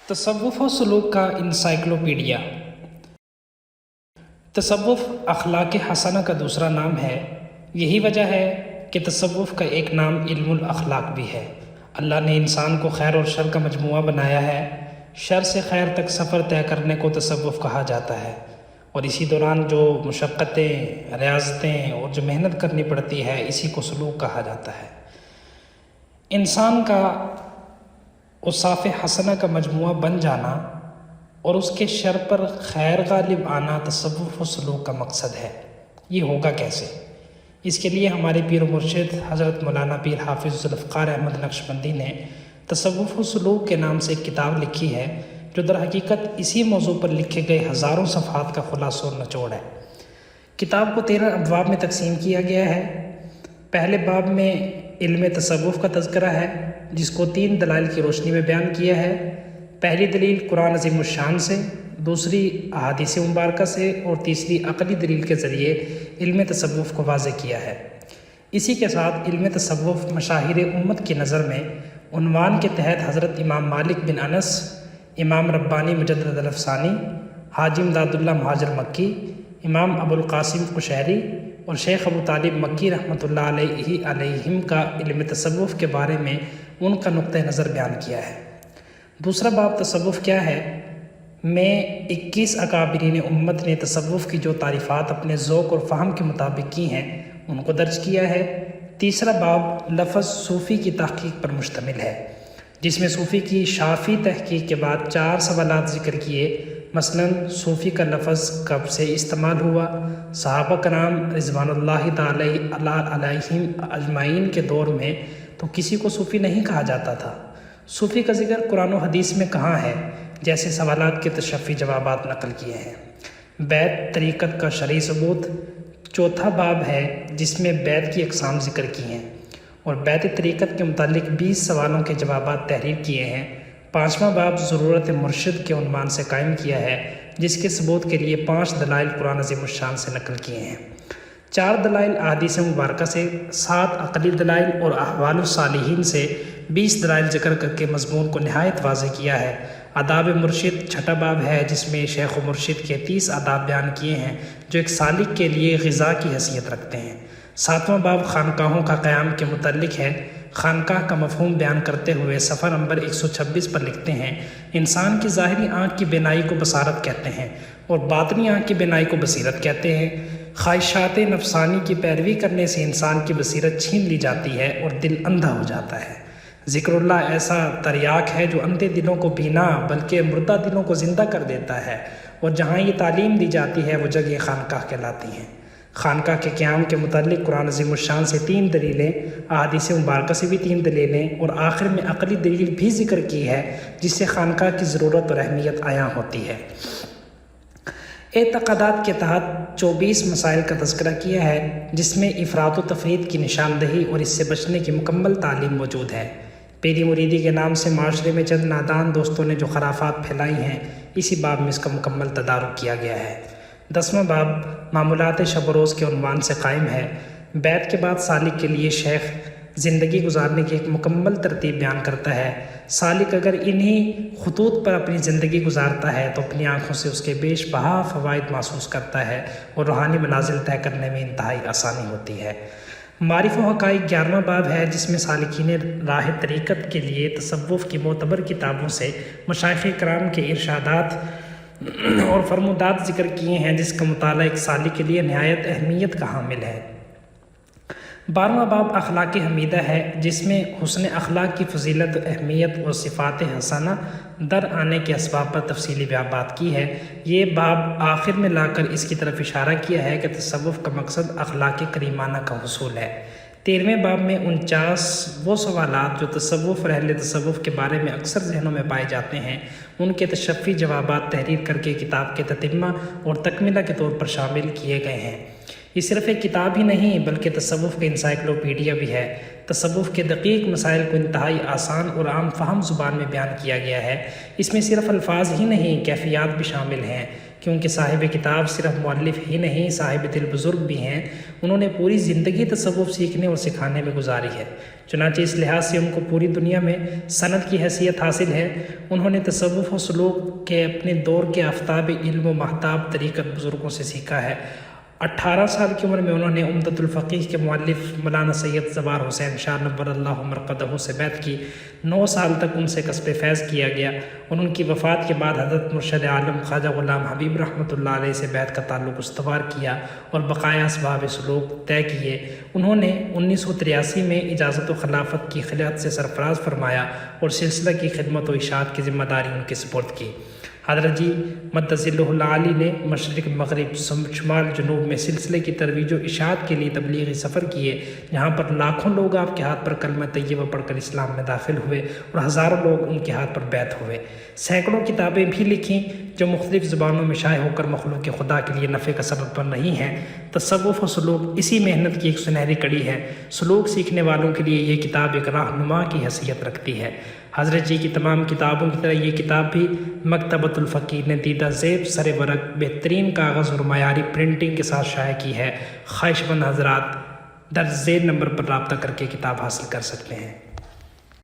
تصوف و سلوک کا انسائکلوپیڈیا۔ تصوف اخلاق حسنہ کا دوسرا نام ہے۔ یہی وجہ ہے کہ تصوف کا ایک نام علم الاخلاق بھی ہے۔ اللہ نے انسان کو خیر اور شر کا مجموعہ بنایا ہے۔ شر سے خیر تک سفر طے کرنے کو تصوف کہا جاتا ہے، اور اسی دوران جو مشقتیں، ریاضتیں اور جو محنت کرنی پڑتی ہے، اسی کو سلوک کہا جاتا ہے۔ انسان کا اوصاف حسنہ کا مجموعہ بن جانا اور اس کے شر پر خیر غالب آنا تصوف و سلوک کا مقصد ہے۔ یہ ہوگا کیسے؟ اس کے لیے ہمارے پیر و مرشد حضرت مولانا پیر حافظ ذوالفقار احمد نقشبندی نے تصوف و سلوک کے نام سے ایک کتاب لکھی ہے، جو در حقیقت اسی موضوع پر لکھے گئے ہزاروں صفحات کا خلاصہ و نچوڑ ہے۔ کتاب کو 13 ابواب میں تقسیم کیا گیا ہے۔ پہلے باب میں علم تصوف کا تذکرہ ہے، جس کو 3 دلائل کی روشنی میں بیان کیا ہے۔ پہلی دلیل قرآن عظیم الشان سے، دوسری احادیث مبارکہ سے، اور تیسری عقلی دلیل کے ذریعے علم تصوف کو واضح کیا ہے۔ اسی کے ساتھ علم تصوف مشاہیر امت کی نظر میں عنوان کے تحت حضرت امام مالک بن انس، امام ربانی مجدد الافسانی، حاجی امداد اللہ مہاجر مکی، امام ابو القاسم قشیری اور شیخ ابو طالب مکی رحمۃ اللہ علیہم کا علم تصوف کے بارے میں ان کا نقطہ نظر بیان کیا ہے۔ دوسرا باب تصوف کیا ہے میں 21 اکابرین امت نے تصوف کی جو تعریفات اپنے ذوق اور فہم کے مطابق کی ہیں، ان کو درج کیا ہے۔ تیسرا باب لفظ صوفی کی تحقیق پر مشتمل ہے، جس میں صوفی کی شافی تحقیق کے بعد 4 سوالات ذکر کیے۔ مثلاً صوفی کا لفظ کب سے استعمال ہوا؟ صحابہ کرام رضوان اللہ تعالی علیہم اجمعین کے دور میں تو کسی کو صوفی نہیں کہا جاتا تھا۔ صوفی کا ذکر قرآن و حدیث میں کہاں ہے؟ جیسے سوالات کے تشفی جوابات نقل کیے ہیں۔ بیت طریقت کا شرعی ثبوت۔ چوتھا باب ہے جس میں بیت کی اقسام ذکر کی ہیں، اور بیت طریقت کے متعلق 20 سوالوں کے جوابات تحریر کیے ہیں۔ پانچواں باب ضرورت مرشد کے عنوان سے قائم کیا ہے، جس کے ثبوت کے لیے 5 دلائل قرآن عظیم الشان سے نقل کیے ہیں، 4 دلائل احادیث مبارکہ سے، 7 عقلی دلائل اور احوال الصالحین سے 20 دلائل ذکر کر کے مضمون کو نہایت واضح کیا ہے۔ آداب مرشد چھٹا باب ہے، جس میں شیخ و مرشد کے 30 آداب بیان کیے ہیں، جو ایک سالک کے لیے غذا کی حیثیت رکھتے ہیں۔ 7واں باب خانقاہوں کا قیام کے متعلق ہے۔ خانقاہ کا مفہوم بیان کرتے ہوئے صفحہ نمبر 126 پر لکھتے ہیں، انسان کی ظاہری آنکھ کی بینائی کو بصارت کہتے ہیں، اور باطنی آنکھ کی بینائی کو بصیرت کہتے ہیں۔ خواہشات نفسانی کی پیروی کرنے سے انسان کی بصیرت چھین لی جاتی ہے اور دل اندھا ہو جاتا ہے۔ ذکر اللہ ایسا تریاک ہے جو اندھے دلوں کو بھی نہ بلکہ مردہ دلوں کو زندہ کر دیتا ہے، اور جہاں یہ تعلیم دی جاتی ہے وہ جگہ خانقاہ کہلاتی ہیں۔ خانقاہ کے قیام کے متعلق قرآن عظیم الشان سے 3 دلیلیں، احادیث مبارکہ سے بھی 3 دلیلیں، اور آخر میں عقلی دلیل بھی ذکر کی ہے، جس سے خانقاہ کی ضرورت اور اہمیت عیاں ہوتی ہے۔ اعتقادات کے تحت 24 مسائل کا تذکرہ کیا ہے، جس میں افراط و تفرید کی نشاندہی اور اس سے بچنے کی مکمل تعلیم موجود ہے۔ پیری مریدی کے نام سے معاشرے میں چند نادان دوستوں نے جو خرافات پھیلائی ہیں، اسی باب میں اس کا مکمل تدارک کیا گیا ہے۔ 10واں باب معمولات شب و روز کے عنوان سے قائم ہے۔ بیت کے بعد سالک کے لیے شیخ زندگی گزارنے کی ایک مکمل ترتیب بیان کرتا ہے۔ سالک اگر انہی خطوط پر اپنی زندگی گزارتا ہے تو اپنی آنکھوں سے اس کے بیش بہا فوائد محسوس کرتا ہے، اور روحانی منازل طے کرنے میں انتہائی آسانی ہوتی ہے۔ معارف و حقائق 11واں باب ہے، جس میں سالکین راہ طریقت کے لیے تصوف کی معتبر کتابوں سے مشائخ کرام کے ارشادات اور فرمودات ذکر کیے ہیں، جس کا مطالعہ ایک سالک کے لیے نہایت اہمیت کا حامل ہے۔ 12واں باب اخلاق حمیدہ ہے، جس میں حسن اخلاق کی فضیلت، اہمیت اور صفات حسنہ در آنے کے اسباب پر تفصیلی بات کی ہے۔ یہ باب آخر میں لا کر اس کی طرف اشارہ کیا ہے کہ تصوف کا مقصد اخلاق کریمانہ کا حصول ہے۔ 13ویں باب میں 49 وہ سوالات جو تصوف اور اہل تصوف کے بارے میں اکثر ذہنوں میں پائے جاتے ہیں، ان کے تشفی جوابات تحریر کر کے کتاب کے تتمہ اور تکملہ کے طور پر شامل کیے گئے ہیں۔ یہ صرف ایک کتاب ہی نہیں بلکہ تصوف کا انسائکلوپیڈیا بھی ہے۔ تصوف کے دقیق مسائل کو انتہائی آسان اور عام فہم زبان میں بیان کیا گیا ہے۔ اس میں صرف الفاظ ہی نہیں، کیفیات بھی شامل ہیں کیونکہ صاحب کتاب صرف مؤلف ہی نہیں، صاحب دل بزرگ بھی ہیں۔ انہوں نے پوری زندگی تصوف سیکھنے اور سکھانے میں گزاری ہے، چنانچہ اس لحاظ سے ان کو پوری دنیا میں سند کی حیثیت حاصل ہے۔ انہوں نے تصوف و سلوک کے اپنے دور کے آفتاب علم و مہتاب طریقت بزرگوں سے سیکھا ہے۔ 18 سال کی عمر میں انہوں نے عمدۃ الفقیہ کے مؤلف مولانا سید زوار حسین شاہ نور اللہ مرقدہ سے بیعت کی۔ 9 سال تک ان سے کسب فیض کیا گیا اور ان کی وفات کے بعد حضرت مرشد عالم خواجہ غلام حبیب رحمۃ اللہ علیہ سے بیعت کا تعلق استوار کیا اور بقایا اسباب سلوک طے کیے۔ انہوں نے 1983 میں اجازت و خلافت کی خلعت سے سرفراز فرمایا اور سلسلہ کی خدمت و اشاعت کی ذمہ داری ان کے سپرد کی۔ حضرت جی مد ظلہ العالی نے مشرق مغرب شمال جنوب میں سلسلے کی ترویج و اشاعت کے لیے تبلیغی سفر کیے، جہاں پر لاکھوں لوگ آپ کے ہاتھ پر کلمہ طیبہ پڑھ کر اسلام میں داخل ہوئے اور ہزاروں لوگ ان کے ہاتھ پر بیعت ہوئے۔ سینکڑوں کتابیں بھی لکھیں جو مختلف زبانوں میں شائع ہو کر مخلوق خدا کے لیے نفع کا سبب پر نہیں ہیں۔ تصوف و سلوک اسی محنت کی ایک سنہری کڑی ہے۔ سلوک سیکھنے والوں کے لیے یہ کتاب ایک راہنما کی حیثیت رکھتی ہے۔ حضرت جی کی تمام کتابوں کی طرح یہ کتاب بھی مکتبۃ الفقیہ نے دیدہ زیب سر ورق بہترین کاغذ اور معیاری پرنٹنگ کے ساتھ شائع کی ہے۔ خواہش مند حضرات درج ذیل نمبر پر رابطہ کر کے کتاب حاصل کر سکتے ہیں۔